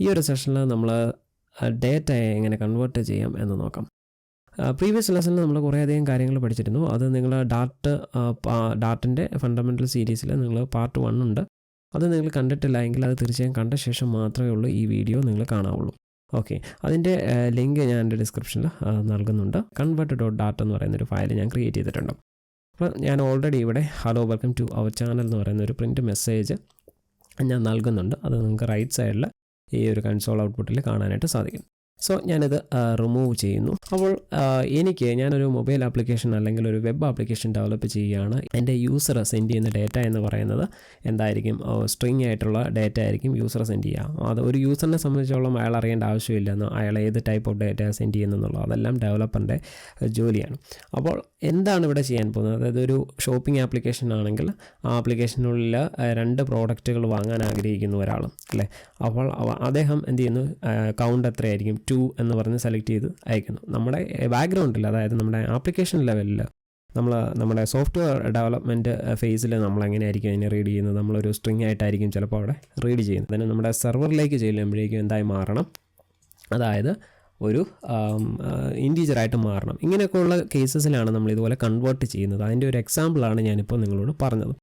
ഈ ഒരു സെഷനിൽ നമ്മൾ ഡേറ്റ എങ്ങനെ കൺവേർട്ട് ചെയ്യാം എന്ന് നോക്കാം. പ്രീവിയസ് ലെസണിൽ നമ്മൾ കുറേയധികം കാര്യങ്ങൾ പഠിച്ചിരുന്നു. അത് നിങ്ങൾ ഡാർട്ടിൻ്റെ ഫണ്ടമെൻ്റൽ സീരീസിൽ നിങ്ങൾ പാർട്ട് 1 ഉണ്ട്. അത് നിങ്ങൾ കണ്ടിട്ടില്ല എങ്കിൽ അത് തീർച്ചയായും കണ്ട ശേഷം മാത്രമേ ഉള്ളൂ ഈ വീഡിയോ നിങ്ങൾ കാണാവുള്ളൂ. ഓക്കെ, അതിൻ്റെ ലിങ്ക് ഞാൻ എൻ്റെ ഡിസ്ക്രിപ്ഷനിൽ നൽകുന്നുണ്ട്. convert.dart എന്ന് പറയുന്നൊരു ഫയൽ ഞാൻ ക്രിയേറ്റ് ചെയ്തിട്ടുണ്ട്. അപ്പോൾ ഞാൻ ഓൾറെഡി ഇവിടെ hello welcome to our channel എന്ന് പറയുന്ന ഒരു പ്രിൻറ്റ് മെസ്സേജ് ഞാൻ നൽകുന്നുണ്ട്. അത് നിങ്ങൾക്ക് റൈറ്റ് സൈഡിൽ ഈ ഒരു കൺസോൾ ഔട്ട്പുട്ടിൽ കാണാനായിട്ട് സാധിക്കും. സോ ഞാനിത് റിമൂവ് ചെയ്യുന്നു. അപ്പോൾ ഞാനൊരു മൊബൈൽ ആപ്ലിക്കേഷൻ അല്ലെങ്കിൽ ഒരു വെബ് ആപ്ലിക്കേഷൻ ഡെവലപ്പ് ചെയ്യുകയാണ്. എൻ്റെ യൂസർ സെൻഡ് ചെയ്യുന്ന ഡേറ്റ എന്ന് പറയുന്നത് എന്തായിരിക്കും? സ്ട്രിങ് ആയിട്ടുള്ള ഡേറ്റ ആയിരിക്കും യൂസർ സെൻഡ് ചെയ്യുക. അത് ഒരു യൂസറിനെ സംബന്ധിച്ചോളം അയാൾ അറിയേണ്ട ആവശ്യമില്ലെന്ന്, അയാൾ ഏത് ടൈപ്പ് ഓഫ് ഡേറ്റ സെൻഡ് ചെയ്യുന്നതെന്നുള്ളത് അതെല്ലാം ഡെവലപ്പറിൻ്റെ ജോലിയാണ്. അപ്പോൾ എന്താണ് ഇവിടെ ചെയ്യാൻ പോകുന്നത്? അതായത് ഒരു ഷോപ്പിംഗ് ആപ്ലിക്കേഷൻ ആണെങ്കിൽ ആ ആപ്ലിക്കേഷനുള്ളിൽ 2 പ്രോഡക്റ്റുകൾ വാങ്ങാൻ ആഗ്രഹിക്കുന്നു ഒരാൾ, അല്ലേ? അപ്പോൾ അദ്ദേഹം എന്ത് ചെയ്യുന്നു? കൗണ്ട് എത്രയായിരിക്കും? 2 എന്ന് പറഞ്ഞ് സെലക്ട് ചെയ്ത് അയക്കുന്നു. നമ്മുടെ ബാക്ക്ഗ്രൗണ്ടിൽ, അതായത് നമ്മുടെ ആപ്ലിക്കേഷൻ ലെവലിൽ, നമ്മുടെ സോഫ്റ്റ്വെയർ ഡെവലപ്മെൻറ്റ് ഫേസിൽ നമ്മൾ എങ്ങനെയായിരിക്കും അതിനെ റീഡ് ചെയ്യുന്നത്? നമ്മളൊരു സ്ട്രിങ് ആയിട്ടായിരിക്കും ചിലപ്പോൾ അവിടെ റീഡ് ചെയ്യുന്നത്. അതിന് നമ്മുടെ സെർവറിലേക്ക് ചെല്ലുമ്പോഴേക്കും എന്തായി മാറണം? അതായത് ഒരു ഇൻറ്റീജറായിട്ട് മാറണം. ഇങ്ങനെയൊക്കെയുള്ള കേസസിലാണ് നമ്മൾ ഇതുപോലെ കൺവേർട്ട് ചെയ്യുന്നത്. അതിൻ്റെ ഒരു എക്സാമ്പിളാണ് ഞാനിപ്പോൾ നിങ്ങളോട് പറഞ്ഞത്.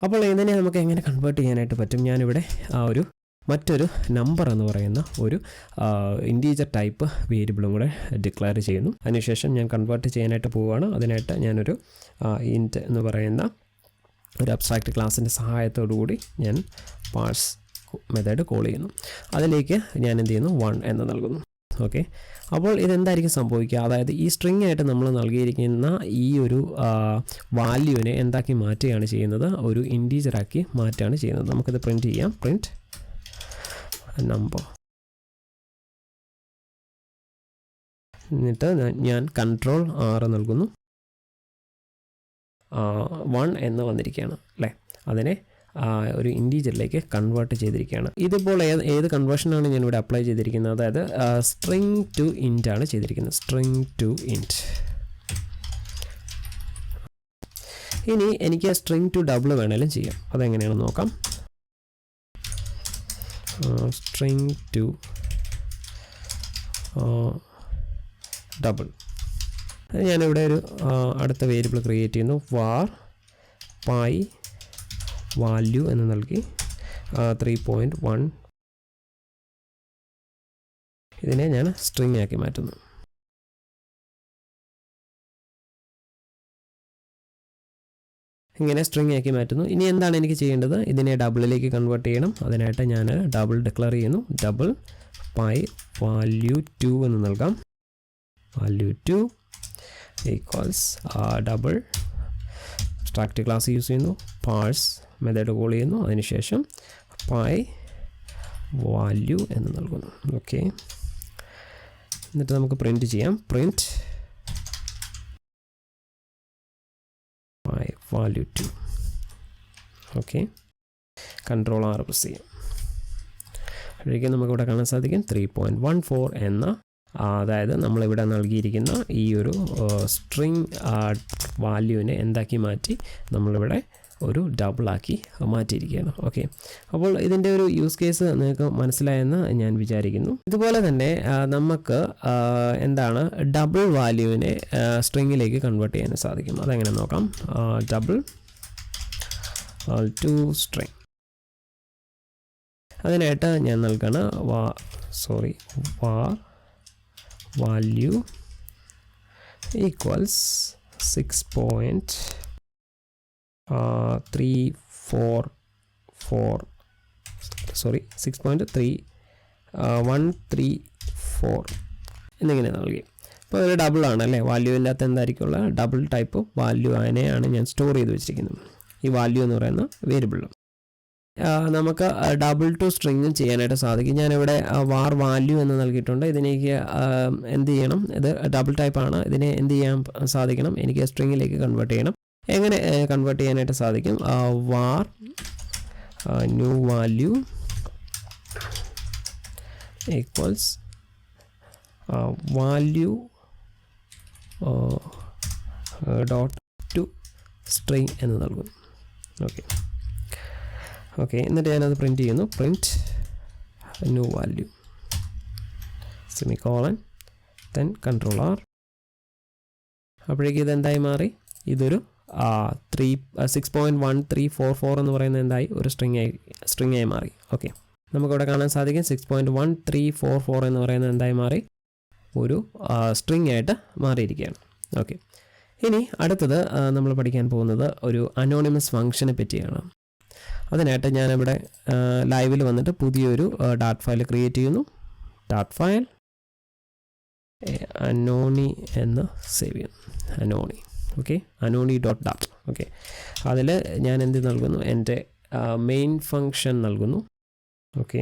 അപ്പോൾ ഇതിനെ നമുക്ക് എങ്ങനെ കൺവേർട്ട് ചെയ്യാനായിട്ട് പറ്റും? ഞാനിവിടെ മറ്റൊരു നമ്പർ എന്ന് പറയുന്ന ഒരു ഇൻറ്റീജർ ടൈപ്പ് വേരിയബിളും കൂടെ ഡിക്ലെയർ ചെയ്യുന്നു. അതിനുശേഷം ഞാൻ കൺവേർട്ട് ചെയ്യാനായിട്ട് പോവുകയാണ്. അതിനായിട്ട് ഞാനൊരു ഇൻറ്റ് എന്ന് പറയുന്ന ഒരു അബ്സ്ട്രാക്റ്റ് ക്ലാസ്സിൻ്റെ സഹായത്തോടു കൂടി ഞാൻ പാഴ്സ് മെത്തേഡ് കോൾ ചെയ്യുന്നു. അതിലേക്ക് ഞാൻ എന്ത് ചെയ്യുന്നു? 1 എന്ന് നൽകുന്നു. ഓക്കെ, അപ്പോൾ ഇതെന്തായിരിക്കും സംഭവിക്കുക? അതായത് ഈ സ്ട്രിങ് ആയിട്ട് നമ്മൾ നൽകിയിരിക്കുന്ന ഈ ഒരു വാല്യൂവിനെ എന്താക്കി മാറ്റുകയാണ് ചെയ്യുന്നത്? ഒരു ഇൻറ്റീജറാക്കി മാറ്റുകയാണ് ചെയ്യുന്നത്. നമുക്കിത് പ്രിൻറ്റ് ചെയ്യാം. Print number. എന്നിട്ട് ഞാൻ Ctrl R നൽകുന്നു. 1 എന്ന് വന്നിരിക്കുകയാണ്, അല്ലേ? അതിനെ ഒരു ഇൻറ്റീജറിലേക്ക് കൺവേർട്ട് ചെയ്തിരിക്കുകയാണ്. ഇതിപ്പോൾ ഏത് കൺവേർഷനാണ് ഞാനിവിടെ അപ്ലൈ ചെയ്തിരിക്കുന്നത്? അതായത് സ്ട്രിങ് ടു ഇൻറ്റ് ആണ് ചെയ്തിരിക്കുന്നത്. String to int. ഇനി എനിക്ക് സ്ട്രിങ് ടു ഡബിൾ വേണമെങ്കിലും ചെയ്യാം. അതെങ്ങനെയാണെന്ന് നോക്കാം. String to double. ഞാനിവിടെ ഒരു അടുത്ത വേരിയബിൾ ക്രിയേറ്റ് ചെയ്യുന്നു. var py വാല്യൂ എന്ന് നൽകി 3.1. ഇതിനെ ഞാൻ സ്ട്രിങ് ആക്കി മാറ്റുന്നു. ഇങ്ങനെ സ്ട്രിങ് ആക്കി മാറ്റുന്നു. ഇനി എന്താണ് എനിക്ക് ചെയ്യേണ്ടത്? ഇതിനെ ഡബിളിലേക്ക് കൺവേർട്ട് ചെയ്യണം. അതിനായിട്ട് ഞാൻ ഡബിൾ ഡിക്ലെയർ ചെയ്യുന്നു. ഡബിൾ പൈ വാല്യൂ 2 എന്ന് നൽകാം. Value 2 equals double abstract class use ചെയ്യുന്നു. പാഴ്സ് മെത്തേഡ് കോൾ ചെയ്യുന്നു. അതിനുശേഷം പൈ വാല്യൂ എന്ന് നൽകുന്നു. ഓക്കെ, എന്നിട്ട് നമുക്ക് പ്രിൻറ്റ് ചെയ്യാം. Print value 2. Okay, Ctrl R press ചെയ്യാം. അപ്പോഴേക്കും നമുക്കിവിടെ കാണാൻ സാധിക്കും 3.14 എന്ന, അതായത് നമ്മളിവിടെ നൽകിയിരിക്കുന്ന ഈ ഒരു സ്ട്രിങ് വാല്യൂവിനെ എന്താക്കി മാറ്റി? നമ്മളിവിടെ ഒരു ഡബിളാക്കി മാറ്റിയിരിക്കുകയാണ്. ഓക്കെ, അപ്പോൾ ഇതിൻ്റെ ഒരു യൂസ് കേസ് നിങ്ങൾക്ക് മനസ്സിലായെന്ന് ഞാൻ വിചാരിക്കുന്നു. ഇതുപോലെ തന്നെ നമുക്ക് എന്താണ് ഡബിൾ വാല്യൂവിനെ സ്ട്രിങ്ങിലേക്ക് കൺവേർട്ട് ചെയ്യാൻ സാധിക്കും. അതെങ്ങനെ നോക്കാം. Double two string. അതിനായിട്ട് ഞാൻ നൽകണ var വാല്യൂ ഈക്വൽസ് 6.134 എന്നിങ്ങനെ നൽകി. ഇപ്പോൾ ഒരു ഡബിളാണ്, അല്ലേ? വാല്യൂ ഇല്ലാത്ത എന്തായിരിക്കുള്ള ഡബിൾ ടൈപ്പ് വാല്യൂ അതിനെയാണ് ഞാൻ സ്റ്റോർ ചെയ്ത് വെച്ചിരിക്കുന്നത്, ഈ വാല്യൂ എന്ന് പറയുന്ന വേരിയബിളിൽ. നമുക്ക് ഡബിൾ ടു സ്ട്രിങ്ങും ചെയ്യാനായിട്ട് സാധിക്കും. ഞാനിവിടെ var വാല്യൂ എന്ന് നൽകിയിട്ടുണ്ട്. ഇതിലേക്ക് എന്ത് ചെയ്യണം? ഇത് ഡബിൾ ടൈപ്പാണ്. ഇതിനെ എന്ത് ചെയ്യാൻ സാധിക്കണം? എനിക്ക് സ്ട്രിങ്ങിലേക്ക് കൺവേർട്ട് ചെയ്യണം. എങ്ങനെ കൺവേർട്ട് ചെയ്യാനായിട്ട് സാധിക്കും? var new value equals value dot to string എന്ന് നൽകും. ഓക്കെ, എന്നിട്ട് ഞാനത് പ്രിൻറ്റ് ചെയ്യുന്നു. Print new value. Semicolon then control R. അപ്പോഴേക്കും ഇതെന്തായി മാറി? ഇതൊരു 6.1344 എന്ന് പറയുന്നത് എന്തായി? ഒരു സ്ട്രിങ് ആയി മാറി. ഓക്കെ, നമുക്കിവിടെ കാണാൻ സാധിക്കും 6.1344 എന്ന് പറയുന്നത് എന്തായി മാറി? ഒരു സ്ട്രിങ് ആയിട്ട് മാറിയിരിക്കുകയാണ്. ഓക്കെ, ഇനി അടുത്തത് നമ്മൾ പഠിക്കാൻ പോകുന്നത് ഒരു അനോണിമസ് ഫംഗ്ഷനെ പറ്റിയാണ്. അതിനായിട്ട് ഞാനിവിടെ ലൈവിൽ വന്നിട്ട് പുതിയൊരു ഡാറ്റ് ഫയൽ ക്രിയേറ്റ് ചെയ്യുന്നു. ഡാറ്റ് ഫയൽ അനോണി എന്ന് സേവ് ചെയ്യുന്നു. അനോണി. Okay, anoni.dart. ഓക്കെ, അതിൽ ഞാൻ എന്ത് നൽകുന്നു? എൻ്റെ മെയിൻ ഫങ്ഷൻ നൽകുന്നു. Okay,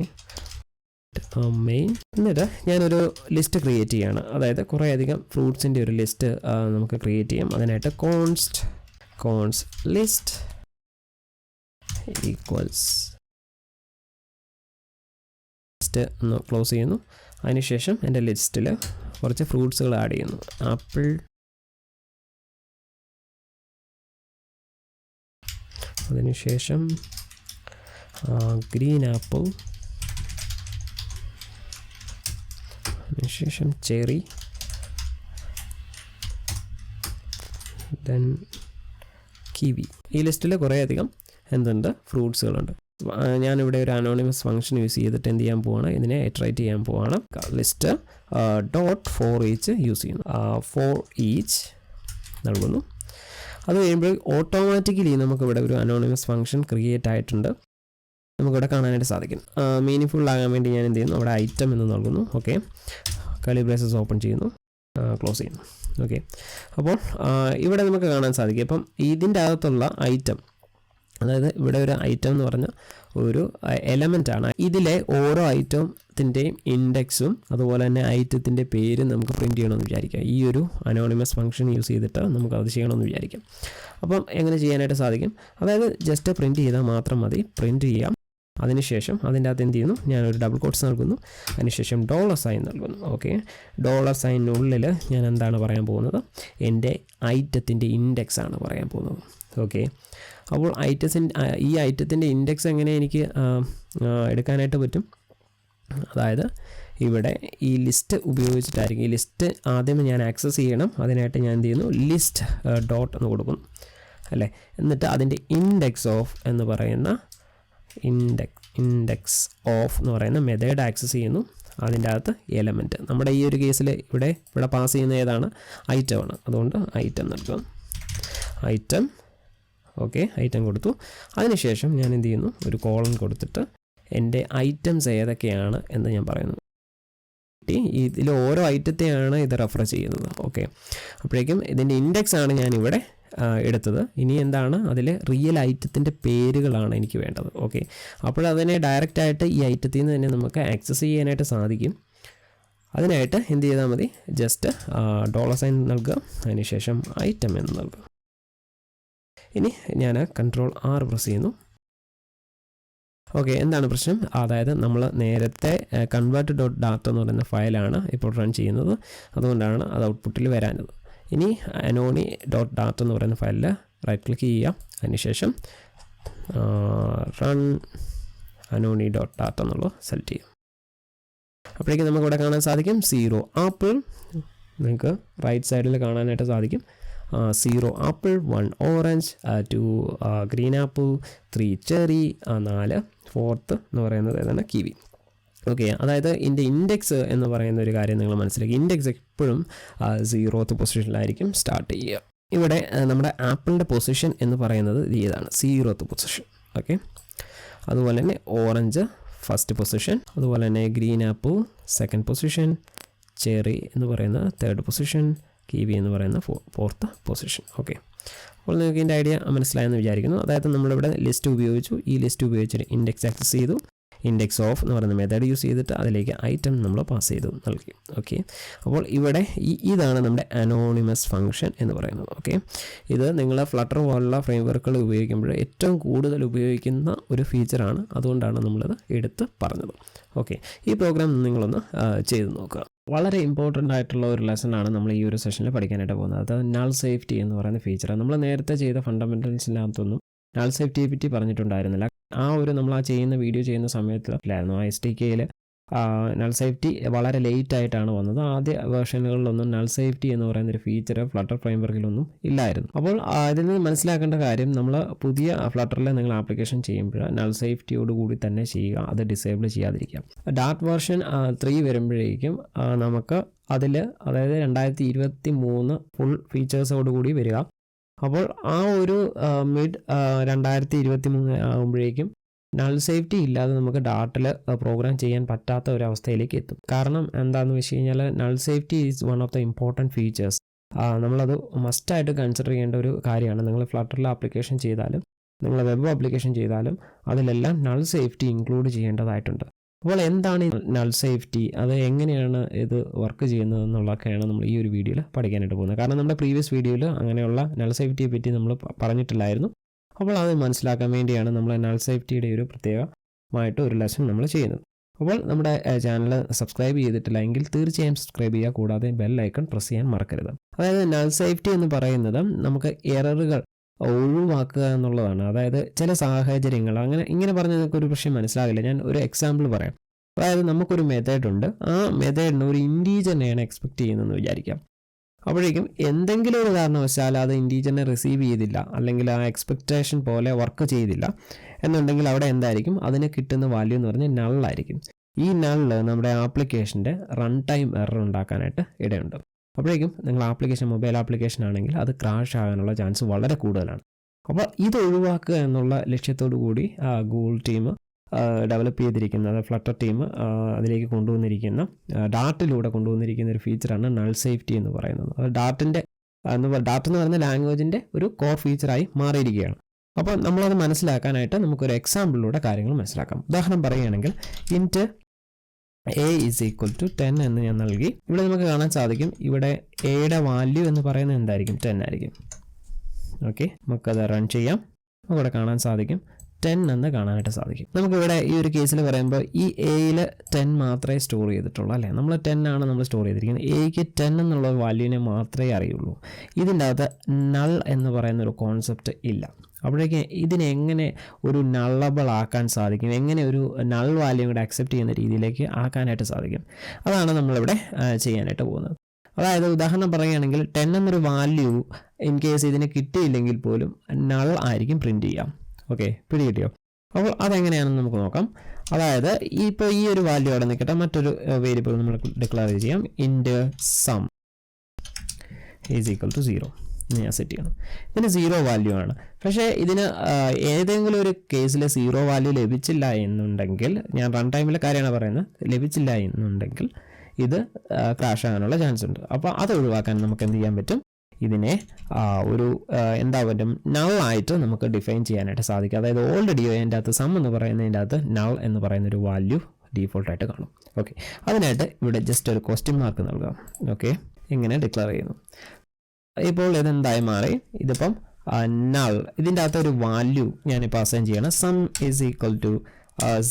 main. എന്നിട്ട് ഞാനൊരു ലിസ്റ്റ് ക്രിയേറ്റ് ചെയ്യുകയാണ്. അതായത് കുറേ അധികം ഫ്രൂട്ട്സിൻ്റെ ഒരു ലിസ്റ്റ് നമുക്ക് ക്രിയേറ്റ് ചെയ്യാം. അതിനായിട്ട് കോൺസ്റ്റ് ലിസ്റ്റ് ഈക്വൽസ് ലിസ്റ്റ് എന്ന് ക്ലോസ് ചെയ്യുന്നു. അതിനുശേഷം എൻ്റെ ലിസ്റ്റിൽ കുറച്ച് ഫ്രൂട്ട്സുകൾ ആഡ് ചെയ്യുന്നു. ആപ്പിൾ, അതിനുശേഷം ഗ്രീൻ ആപ്പിൾ, അതിനുശേഷം ചെറി, ദെൻ കിവി. ഈ ലിസ്റ്റിൽ കുറേയധികം എന്തുണ്ട്? ഫ്രൂട്ട്സുകളുണ്ട്. ഞാനിവിടെ ഒരു അനോണിമസ് ഫംഗ്ഷൻ യൂസ് ചെയ്തിട്ട് എന്ത് ചെയ്യാൻ പോവാണ്? ഇതിനെ ഇറ്ററേറ്റ് ചെയ്യാൻ പോവാണ്. List dot for each use ചെയ്യുന്നു. ഫോർ ഈച്ച് നൽകുന്നു. അത് കഴിയുമ്പോൾ ഓട്ടോമാറ്റിക്കലി നമുക്കിവിടെ ഒരു അനോണിമസ് ഫംഗ്ഷൻ ക്രിയേറ്റ് ആയിട്ടുണ്ട്. നമുക്കിവിടെ കാണാനായിട്ട് സാധിക്കും. മീനിങ് ആകാൻ വേണ്ടി ഞാൻ എന്ത് ചെയ്യുന്നു? അവിടെ ഐറ്റം എന്ന് നൽകുന്നു. ഓക്കെ, കർലി ബ്രേസസ് ഓപ്പൺ ചെയ്യുന്നു, ക്ലോസ് ചെയ്യുന്നു. ഓക്കെ, അപ്പോൾ ഇവിടെ നമുക്ക് കാണാൻ സാധിക്കും. അപ്പം ഇതിൻ്റെ അകത്തുള്ള ഐറ്റം, അതായത് ഇവിടെ ഒരു ഐറ്റം എന്ന് പറഞ്ഞ ഒരു എലമെൻ്റാണ്. ഇതിലെ ഓരോ ഐറ്റത്തിൻ്റെയും ഇൻഡെക്സും അതുപോലെ തന്നെ ഐറ്റത്തിൻ്റെ പേരും നമുക്ക് പ്രിൻറ്റ് ചെയ്യണമെന്ന് വിചാരിക്കാം. ഈ ഒരു അനോണിമസ് ഫംഗ്ഷൻ യൂസ് ചെയ്തിട്ട് നമുക്ക് അത് ചെയ്യണമെന്ന് വിചാരിക്കാം. അപ്പം എങ്ങനെ ചെയ്യാനായിട്ട് സാധിക്കും? അതായത് ജസ്റ്റ് പ്രിൻറ്റ് ചെയ്താൽ മാത്രം മതി. പ്രിൻറ്റ് ചെയ്യാം. അതിനുശേഷം അതിൻ്റെ അകത്ത് എന്ത് ചെയ്യുന്നു? ഞാനൊരു ഡബിൾ കോട്ട്സ് നൽകുന്നു. അതിനുശേഷം $സൈൻ നൽകുന്നു. ഓക്കെ, $സൈനുള്ളിൽ ഞാൻ എന്താണ് പറയാൻ പോകുന്നത്? എൻ്റെ ഐറ്റത്തിൻ്റെ ഇൻഡെക്സ് ആണ് പറയാൻ പോകുന്നത്. ഓക്കെ, അപ്പോൾ ഈ ഐറ്റത്തിൻ്റെ ഇൻഡെക്സ് എങ്ങനെ എനിക്ക് എടുക്കാനായിട്ട് പറ്റും? അതായത് ഇവിടെ ഈ ലിസ്റ്റ് ഉപയോഗിച്ചിട്ടായിരിക്കും. ഈ ലിസ്റ്റ് ആദ്യം ഞാൻ ആക്സസ് ചെയ്യണം. അതിനായിട്ട് ഞാൻ എന്ത് ചെയ്യുന്നു? ലിസ്റ്റ് ഡോട്ട് എന്ന് കൊടുക്കുന്നു അല്ലേ. എന്നിട്ട് അതിൻ്റെ ഇൻഡെക്സ് ഓഫ് എന്ന് പറയുന്ന ഇൻഡെക്സ് ഓഫ് എന്ന് പറയുന്ന മെത്തേഡ് ആക്സസ് ചെയ്യുന്നു. അതിൻ്റെ അകത്ത് എലമെൻറ്റ്, നമ്മുടെ ഈ ഒരു കേസിൽ ഇവിടെ പാസ് ചെയ്യുന്ന ഏതാണ്? ഐറ്റമാണ്. അതുകൊണ്ട് ഐറ്റം നൽകും. ഐറ്റം. ഓക്കെ, ഐറ്റം കൊടുത്തു. അതിനുശേഷം ഞാൻ എന്ത് ചെയ്യുന്നു? ഒരു കോളൻ കൊടുത്തിട്ട് എൻ്റെ ഐറ്റംസ് ഏതൊക്കെയാണ് എന്ന് ഞാൻ പറയുന്നു. ഇതിൽ ഓരോ ഐറ്റത്തെയാണ് ഇത് റെഫർ ചെയ്യുന്നത്. ഓക്കെ, അപ്പോഴേക്കും ഇതിൻ്റെ ഇൻഡെക്സ് ആണ് ഞാനിവിടെ എടുത്തത്. ഇനി എന്താണ്? അതിൽ റിയൽ ഐറ്റത്തിൻ്റെ പേരുകളാണ് എനിക്ക് വേണ്ടത്. ഓക്കെ, അപ്പോൾ അതിനെ ഡയറക്റ്റായിട്ട് ഈ ഐറ്റത്തിൽ നിന്ന് തന്നെ നമുക്ക് ആക്സസ് ചെയ്യാനായിട്ട് സാധിക്കും. അതിനായിട്ട് എന്ത് ചെയ്താൽ മതി? ജസ്റ്റ് $സൈൻ നൽകുക. അതിനുശേഷം ഐറ്റം എന്ന് നൽകുക. ഇനി ഞാൻ Ctrl R പ്രസ് ചെയ്യുന്നു. ഓക്കെ, എന്താണ് പ്രശ്നം? അതായത് നമ്മൾ നേരത്തെ convert.dart എന്ന് പറയുന്ന ഫയലാണ് ഇപ്പോൾ റൺ ചെയ്യുന്നത്. അതുകൊണ്ടാണ് അത് ഔട്ട്പുട്ടിൽ വരാഞ്ഞത്. ഇനി anoni.dart എന്ന് പറയുന്ന ഫയലിൽ റൈറ്റ് ക്ലിക്ക് ചെയ്യുക. അതിനുശേഷം റൺ anoni.dart എന്നുള്ളത് സെലക്ട് ചെയ്യും. അപ്പോഴേക്കും നമുക്കിവിടെ കാണാൻ സാധിക്കും 0 ആപ്പിൾ. നിങ്ങൾക്ക് റൈറ്റ് സൈഡിൽ കാണാനായിട്ട് സാധിക്കും 0 apple, 1 orange, 2 green apple, 3 cherry, 4 fourth എന്ന് പറയുന്നത് ഏതാണ്? കിവി. ഓക്കെ, അതായത് ഇതിൻ്റെ ഇൻഡെക്സ് എന്ന് പറയുന്ന ഒരു കാര്യം നിങ്ങൾ മനസ്സിലാക്കി. ഇൻഡെക്സ് എപ്പോഴും 0th പൊസിഷനിലായിരിക്കും സ്റ്റാർട്ട് ചെയ്യുക. ഇവിടെ നമ്മുടെ ആപ്പിളിൻ്റെ പൊസിഷൻ എന്ന് പറയുന്നത് ഇതാണ് 0th പൊസിഷൻ. ഓക്കെ, അതുപോലെ തന്നെ ഓറഞ്ച് ഫസ്റ്റ് പൊസിഷൻ, അതുപോലെ തന്നെ green apple second position, cherry എന്ന് പറയുന്ന തേർഡ് പൊസിഷൻ, കിവി എന്ന് പറയുന്ന ഫോർത്ത് പൊസിഷൻ. ഓക്കെ, അപ്പോൾ നിങ്ങൾക്ക് ഇതിൻ്റെ ഐഡിയ മനസ്സിലായെന്ന് വിചാരിക്കുന്നു. അതായത് നമ്മളിവിടെ ലിസ്റ്റ് ഉപയോഗിച്ചു. ഈ ലിസ്റ്റ് ഉപയോഗിച്ചിട്ട് ഇൻഡെക്സ് ആക്സസ് ചെയ്തു. ഇൻഡെക്സ് ഓഫ് എന്ന് പറയുന്ന മെത്തേഡ് യൂസ് ചെയ്തിട്ട് അതിലേക്ക് ഐറ്റം നമ്മൾ പാസ് ചെയ്തു നൽകി. ഓക്കെ, അപ്പോൾ ഇവിടെ ഇതാണ് നമ്മുടെ അനോണിമസ് ഫംഗ്ഷൻ എന്ന് പറയുന്നത്. ഓക്കെ, ഇത് നിങ്ങൾ ഫ്ലട്ടർ പോലുള്ള ഫ്രെയിംവർക്കുകൾ ഉപയോഗിക്കുമ്പോൾ ഏറ്റവും കൂടുതൽ ഉപയോഗിക്കുന്ന ഒരു ഫീച്ചറാണ്. അതുകൊണ്ടാണ് നമ്മളത് എടുത്ത് പറഞ്ഞത്. ഓക്കെ, ഈ പ്രോഗ്രാം നിങ്ങളൊന്ന് ചെയ്ത് നോക്കുക. വളരെ ഇമ്പോർട്ടൻ്റ് ആയിട്ടുള്ള ഒരു ലെസണാണ് നമ്മൾ ഈ ഒരു സെഷനിൽ പഠിക്കാനായിട്ട് പോകുന്നത്. അത് നൾ സേഫ്റ്റി എന്ന് പറയുന്ന ഫീച്ചറാണ്. നമ്മൾ നേരത്തെ ചെയ്ത ഫണ്ടമെൻ്റൽസിനകത്തൊന്നും നൾ സേഫ്റ്റിയെ പറ്റി പറഞ്ഞിട്ടുണ്ടായിരുന്നില്ല. നമ്മൾ ചെയ്യുന്ന വീഡിയോ ചെയ്യുന്ന സമയത്തിലായിരുന്നു SDKയിൽ നൾ സേഫ്റ്റി വളരെ ലേറ്റ് ആയിട്ടാണ് വന്നത്. ആദ്യ വേർഷനുകളിലൊന്നും നൾ സേഫ്റ്റി എന്ന് പറയുന്നൊരു ഫീച്ചർ ഫ്ലട്ടർ ഫ്രെയിംവർക്കിലൊന്നും ഇല്ലായിരുന്നു. അപ്പോൾ ഇതിൽ നിന്ന് മനസ്സിലാക്കേണ്ട കാര്യം, നമ്മൾ പുതിയ ഫ്ലട്ടറിൽ നിങ്ങൾ ആപ്ലിക്കേഷൻ ചെയ്യുമ്പോൾ നൾ സേഫ്റ്റിയോട് കൂടി തന്നെ ചെയ്യുക, അത് ഡിസേബിൾ ചെയ്യാതിരിക്കുക. ഡാർട്ട് വേർഷൻ 3 വരുമ്പോഴേക്കും നമുക്ക് അതിൽ, അതായത് 2023 ഫുൾ ഫീച്ചേഴ്സോടുകൂടി വരിക. അപ്പോൾ ആ ഒരു മിഡ് 2023 ആകുമ്പോഴേക്കും നൾ സേഫ്റ്റി ഇല്ലാതെ നമുക്ക് ഡാർട്ടിൽ പ്രോഗ്രാം ചെയ്യാൻ പറ്റാത്ത ഒരു അവസ്ഥയിലേക്ക് എത്തും. കാരണം എന്താണെന്ന് വെച്ച് കഴിഞ്ഞാൽ, null safety is one of the important features. നമ്മളത് മസ്റ്റായിട്ട് കൺസിഡർ ചെയ്യേണ്ട ഒരു കാര്യമാണ്. നിങ്ങൾ ഫ്ലട്ടറിൽ ആപ്ലിക്കേഷൻ ചെയ്താലും നിങ്ങൾ വെബ് ആപ്ലിക്കേഷൻ ചെയ്താലും അതിലെല്ലാം നൾ സേഫ്റ്റി ഇൻക്ലൂഡ് ചെയ്യേണ്ടതായിട്ടുണ്ട്. അപ്പോൾ എന്താണ് ഈ നൾ സേഫ്റ്റി, അത് എങ്ങനെയാണ് ഇത് വർക്ക് ചെയ്യുന്നത് എന്നുള്ളതൊക്കെയാണ് നമ്മൾ ഈ ഒരു വീഡിയോയിൽ പഠിക്കാനായിട്ട് പോകുന്നത്. കാരണം നമ്മുടെ പ്രീവിയസ് വീഡിയോയിൽ അങ്ങനെയുള്ള നൾ സേഫ്റ്റിയെ പറ്റി നമ്മൾ പറഞ്ഞിട്ടില്ലായിരുന്നു. അപ്പോൾ അത് മനസ്സിലാക്കാൻ വേണ്ടിയാണ് നമ്മൾ നൾ സേഫ്റ്റിയുടെ ഒരു പ്രത്യേകമായിട്ട് ഒരു ലെസൺ നമ്മൾ ചെയ്യുന്നത്. അപ്പോൾ നമ്മുടെ ചാനൽ സബ്സ്ക്രൈബ് ചെയ്തിട്ടില്ല എങ്കിൽ തീർച്ചയായും സബ്സ്ക്രൈബ് ചെയ്യുക, കൂടാതെ ബെൽ ഐക്കൺ പ്രസ് ചെയ്യാൻ മറക്കരുത്. അതായത് നൾ സേഫ്റ്റി എന്ന് പറയുന്നത് നമുക്ക് എററുകൾ ഒഴിവാക്കുക എന്നുള്ളതാണ്. അതായത് ചില സാഹചര്യങ്ങൾ ഇങ്ങനെ പറഞ്ഞാൽ നിങ്ങൾക്ക് ഒരു പ്രശ്നം മനസ്സിലാകില്ല. ഞാൻ ഒരു എക്സാമ്പിൾ പറയാം. അതായത് നമുക്കൊരു മെത്തേഡ് ഉണ്ട്, ആ മെത്തേഡിന് ഒരു ഇൻറ്റീജറിനെയാണ് എക്സ്പെക്ട് ചെയ്യുന്നതെന്ന് വിചാരിക്കാം. അപ്പോഴേക്കും എന്തെങ്കിലും ഒരു കാരണവശാൽ അത് ഇൻറ്റീജറിനെ റിസീവ് ചെയ്തില്ല, അല്ലെങ്കിൽ ആ എക്സ്പെക്റ്റേഷൻ പോലെ വർക്ക് ചെയ്തില്ല എന്നുണ്ടെങ്കിൽ അവിടെ എന്തായിരിക്കും, അതിന് കിട്ടുന്ന വാല്യൂ എന്ന് പറഞ്ഞാൽ നള്ളായിരിക്കും. ഈ നള്ള് നമ്മുടെ ആപ്ലിക്കേഷൻ്റെ റൺ ടൈം എറർ ഉണ്ടാക്കാനായിട്ട് ഇടയുണ്ട്. അപ്പോഴേക്കും നിങ്ങൾ ആപ്ലിക്കേഷൻ, മൊബൈൽ ആപ്ലിക്കേഷൻ ആണെങ്കിൽ അത് ക്രാഷ് ആകാനുള്ള ചാൻസ് വളരെ കൂടുതലാണ്. അപ്പോൾ ഇത് ഒഴിവാക്കുക എന്നുള്ള ലക്ഷ്യത്തോടു കൂടി ഗൂഗിൾ ടീം ഡെവലപ്പ് ചെയ്തിരിക്കുന്ന, ഫ്ലട്ടർ ടീം അതിലേക്ക് കൊണ്ടുവന്നിരിക്കുന്ന, ഡാർട്ടിലൂടെ കൊണ്ടുവന്നിരിക്കുന്ന ഒരു ഫീച്ചറാണ് നൾ സേഫ്റ്റി എന്ന് പറയുന്നത്. അത് ഡാർട്ട് എന്ന് പറയുന്ന ലാംഗ്വേജിൻ്റെ ഒരു കോർ ഫീച്ചറായി മാറിയിരിക്കുകയാണ്. അപ്പോൾ നമ്മളത് മനസ്സിലാക്കാനായിട്ട് നമുക്കൊരു എക്സാമ്പിളിലൂടെ കാര്യങ്ങൾ മനസ്സിലാക്കാം. ഉദാഹരണം പറയുകയാണെങ്കിൽ, ഇൻറ്റ് a is equal to 10 എന്ന് ഞാൻ നൽകി. ഇവിടെ നമുക്ക് കാണാൻ സാധിക്കും, ഇവിടെ എയുടെ വാല്യൂ എന്ന് പറയുന്നത് എന്തായിരിക്കും, 10 ആയിരിക്കും. ഓക്കെ, നമുക്കത് റൺ ചെയ്യാം. നമുക്കിവിടെ കാണാൻ സാധിക്കും 10 എന്ന് കാണാനായിട്ട് സാധിക്കും. നമുക്കിവിടെ ഈ ഒരു കേസിൽ പറയുമ്പോൾ ഈ എയിൽ 10 മാത്രമേ സ്റ്റോർ ചെയ്തിട്ടുള്ളൂ, അല്ലേ? നമ്മൾ 10 ആണ് നമ്മൾ സ്റ്റോർ ചെയ്തിരിക്കുന്നത്. എയ്ക്ക് 10 എന്നുള്ള വാല്യൂവിനെ മാത്രമേ അറിയുള്ളൂ. ഇതിൻ്റെ അകത്ത് നൾ എന്ന് പറയുന്ന ഒരു കോൺസെപ്റ്റ് ഇല്ല. അപ്പോഴേക്ക് ഇതിനെങ്ങനെ ഒരു നള്ളബിൾ ആക്കാൻ സാധിക്കും, എങ്ങനെ ഒരു നൾ വാല്യൂ കൂടെ അക്സെപ്റ്റ് ചെയ്യുന്ന രീതിയിലേക്ക് ആക്കാനായിട്ട് സാധിക്കും, അതാണ് നമ്മളിവിടെ ചെയ്യാനായിട്ട് പോകുന്നത്. അതായത് ഉദാഹരണം പറയുകയാണെങ്കിൽ 10 എന്നൊരു വാല്യൂ ഇൻ കേസ് ഇതിന് കിട്ടിയില്ലെങ്കിൽ പോലും നൾ ആയിരിക്കും പ്രിൻറ്റ് ചെയ്യാം. ഓക്കെ, പിടികിട്ടിയോ? അപ്പോൾ അതെങ്ങനെയാണെന്ന് നമുക്ക് നോക്കാം. അതായത് ഇപ്പോൾ ഈ ഒരു വാല്യൂ അവിടെ നിൽക്കട്ടെ, മറ്റൊരു വേരിയബിൾ നമ്മൾ ഡിക്ലെയർ ചെയ്യാം. ഇൻറ്റ് സം ഈസ് ഈക്വൽ ടു 0 ഞാൻ സെറ്റ് ചെയ്യണം. ഇതിന് 0 വാല്യൂ ആണ്. പക്ഷേ ഇതിന് ഏതെങ്കിലും ഒരു കേസിൽ 0 വാല്യൂ ലഭിച്ചില്ല എന്നുണ്ടെങ്കിൽ, ഞാൻ റൺ ടൈമിലെ കാര്യമാണ് പറയുന്നത്, ലഭിച്ചില്ല എന്നുണ്ടെങ്കിൽ ഇത് ക്രാഷ് ആകാനുള്ള ചാൻസ് ഉണ്ട്. അപ്പോൾ അത് ഒഴിവാക്കാൻ നമുക്ക് എന്ത് ചെയ്യാൻ പറ്റും, ഇതിനെ ഒരു എന്താ പറ്റും, നള്ളായിട്ട് നമുക്ക് ഡിഫൈൻ ചെയ്യാനായിട്ട് സാധിക്കും. അതായത് ഓൾറെഡി അതിൻ്റെ അകത്ത് സം എന്ന് പറയുന്നതിൻ്റെ അകത്ത് നൾ എന്ന് പറയുന്നൊരു വാല്യൂ ഡീഫോൾട്ടായിട്ട് കാണും. ഓക്കെ, അതിനായിട്ട് ഇവിടെ ജസ്റ്റ് ഒരു ക്വസ്റ്റ്യൻ മാർക്ക് നൽകാം. ഓക്കെ, ഇങ്ങനെ ഡിക്ലെയർ ചെയ്യുന്നു. ഇപ്പോൾ ഇതെന്തായി മാറി, ഇതിപ്പം നൾ, ഇതിൻ്റെ അകത്തൊരു വാല്യൂ ഞാനിപ്പോൾ അസൈൻ ചെയ്യണം. സം ഈസ് ഈക്വൽ ടു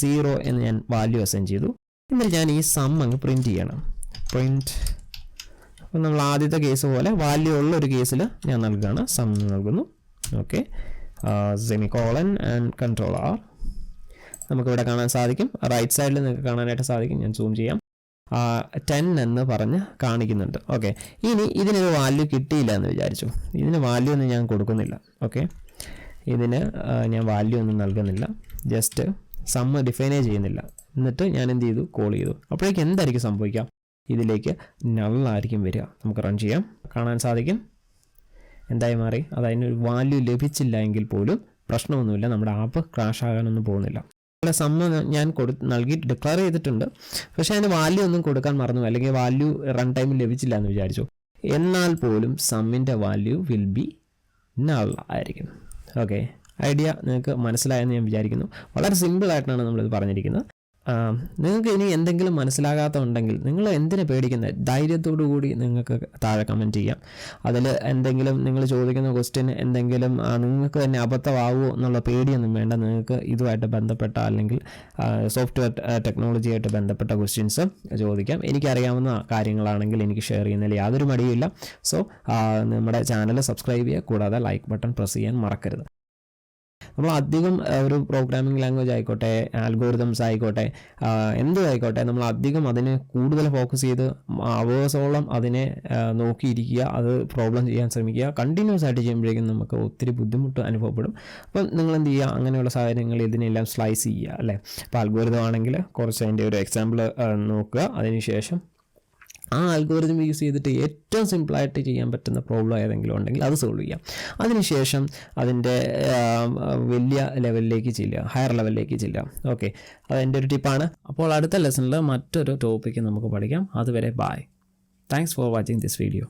0 എന്ന് ഞാൻ വാല്യൂ അസൈൻ ചെയ്തു. എന്നിട്ട് ഞാൻ ഈ സം അങ്ങ് പ്രിൻറ്റ് ചെയ്യണം. പ്രിൻറ്റ്, അപ്പോൾ നമ്മൾ ആദ്യത്തെ കേസ് പോലെ വാല്യൂ ഉള്ള ഒരു കേസിൽ ഞാൻ നൽകുകയാണ്, സം നൽകുന്നു. Okay, semicolon and control R. നമുക്കിവിടെ കാണാൻ സാധിക്കും, റൈറ്റ് സൈഡിൽ നിങ്ങൾക്ക് കാണാനായിട്ട് സാധിക്കും. ഞാൻ സൂം ചെയ്യാം. 10 എന്ന് പറഞ്ഞ് കാണിക്കുന്നുണ്ട്. ഓക്കെ, ഇനി ഇതിനൊരു വാല്യൂ കിട്ടിയില്ല എന്ന് വിചാരിച്ചു. ഇതിന് വാല്യൂ ഒന്നും ഞാൻ കൊടുക്കുന്നില്ല. ഓക്കെ, ഇതിന് ഞാൻ വാല്യൂ ഒന്നും നൽകുന്നില്ല, ജസ്റ്റ് സം ഡിഫൈനേ ചെയ്യുന്നില്ല. എന്നിട്ട് ഞാൻ എന്ത് ചെയ്തു, കോൾ ചെയ്തു. അപ്പോഴേക്കും എന്തായിരിക്കും സംഭവിക്കുക, ഇതിലേക്ക് നള്ളായിരിക്കും വരിക. നമുക്ക് റൺ ചെയ്യാം, കാണാൻ സാധിക്കും എന്തായി മാറി. അത് അതിനൊരു വാല്യൂ ലഭിച്ചില്ല എങ്കിൽ പോലും പ്രശ്നമൊന്നുമില്ല, നമ്മുടെ ആപ്പ് ക്രാഷ് ആകാനൊന്നും പോകുന്നില്ല. ഇവിടെ സം ഞാൻ നൽകി ഡിക്ലെയർ ചെയ്തിട്ടുണ്ട്, പക്ഷേ അതിന് വാല്യൂ ഒന്നും കൊടുക്കാൻ മറന്നു, അല്ലെങ്കിൽ വാല്യൂ റൺ ടൈമിൽ ലഭിച്ചില്ല എന്ന് വിചാരിച്ചു. എന്നാൽ പോലും സമ്മിൻ്റെ വാല്യൂ വിൽ ബി നൾ ആയിരിക്കും. ഓക്കെ, ഐഡിയ നിങ്ങൾക്ക് മനസ്സിലായെന്ന് ഞാൻ വിചാരിക്കുന്നു. വളരെ സിമ്പിളായിട്ടാണ് നമ്മളിത് പറഞ്ഞിരിക്കുന്നത്. നിങ്ങൾക്ക് ഇനി എന്തെങ്കിലും മനസ്സിലാകാത്തതുണ്ടെങ്കിൽ നിങ്ങൾ എന്തിനു പേടിക്കുന്നത്, ധൈര്യത്തോടു കൂടി നിങ്ങൾക്ക് താഴെ കമൻറ്റ് ചെയ്യാം. അതിൽ എന്തെങ്കിലും നിങ്ങൾ ചോദിക്കുന്ന ക്വസ്റ്റ്യൻ എന്തെങ്കിലും നിങ്ങൾക്ക് തന്നെ അബദ്ധമാവുമോ എന്നുള്ള പേടിയൊന്നും വേണ്ട. നിങ്ങൾക്ക് ഇതുമായിട്ട് ബന്ധപ്പെട്ട അല്ലെങ്കിൽ സോഫ്റ്റ്വെയർ ടെക്നോളജിയായിട്ട് ബന്ധപ്പെട്ട ക്വസ്റ്റ്യൻസ് ചോദിക്കാം. എനിക്കറിയാവുന്ന കാര്യങ്ങളാണെങ്കിൽ എനിക്ക് ഷെയർ ചെയ്യുന്നതിൽ യാതൊരു മടിയുമില്ല. സോ നമ്മുടെ ചാനൽ സബ്സ്ക്രൈബ് ചെയ്യുക, കൂടാതെ ലൈക്ക് ബട്ടൺ പ്രസ് ചെയ്യാൻ മറക്കരുത്. നമ്മൾ അധികം ഒരു പ്രോഗ്രാമിംഗ് ലാംഗ്വേജ് ആയിക്കോട്ടെ, ആൽഗോരിതംസ് ആയിക്കോട്ടെ, എന്തും ആയിക്കോട്ടെ, നമ്മൾ അധികം അതിനെ കൂടുതൽ ഫോക്കസ് ചെയ്ത് അവേഴ്സോളം അതിനെ നോക്കിയിരിക്കുക, അത് പ്രോബ്ലം ചെയ്യാൻ ശ്രമിക്കുക. കണ്ടിന്യൂസ് ആയിട്ട് ചെയ്യുമ്പോഴേക്കും നമുക്ക് ഒത്തിരി ബുദ്ധിമുട്ട് അനുഭവപ്പെടും. അപ്പം നിങ്ങൾ എന്ത് ചെയ്യുക, അങ്ങനെയുള്ള സാഹചര്യങ്ങളിൽ ഇതിനെല്ലാം സ്ലൈസ് ചെയ്യുക അല്ലേ. അപ്പോൾ അൽഗോരിതം ആണെങ്കിൽ കുറച്ച് അതിൻ്റെ ഒരു എക്സാമ്പിൾ നോക്കുക, അതിനുശേഷം ആ അൽഗോരിതം യൂസ് ചെയ്തിട്ട് ഏറ്റവും സിമ്പിളായിട്ട് ചെയ്യാൻ പറ്റുന്ന പ്രോബ്ലം ഏതെങ്കിലും ഉണ്ടെങ്കിൽ അത് സോൾവ് ചെയ്യാം. അതിനുശേഷം അതിൻ്റെ വലിയ ലെവലിലേക്ക് ചെല്ലുക, ഹയർ ലെവലിലേക്ക് ചെല്ലുക. ഓക്കെ, അതെൻ്റെ ഒരു ടിപ്പാണ്. അപ്പോൾ അടുത്ത ലെസണിൽ മറ്റൊരു ടോപ്പിക്ക് നമുക്ക് പഠിക്കാം. അതുവരെ bye. Thanks for watching this video.